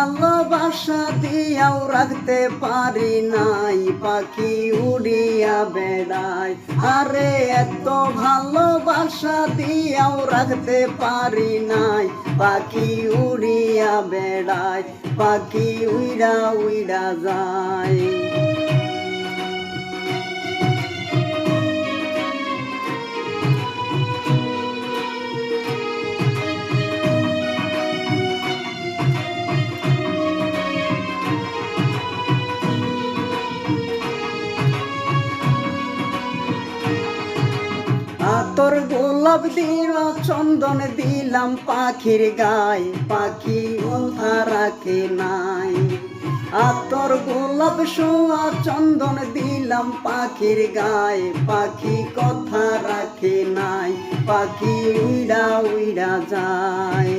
ভালোবাসা দিয়াও রাখতে পারি নাই, পাখি উড়িয়া বেড়ায়। আরে এত ভালোবাসা দিয়াও রাখতে পারি নাই, পাখি উড়িয়া বেড়ায়, পাখি উইড়া উইড়া যায়। তোর গোলাপ দিয়া চন্দন দিলাম পাখির গায়ে, পাখি কথা রাখে নাই। তোর গোলাপ সোয়া চন্দন দিলাম পাখির গায়ে, পাখি কথা রাখে নাই, পাখি উইড়া উইড়া যায়।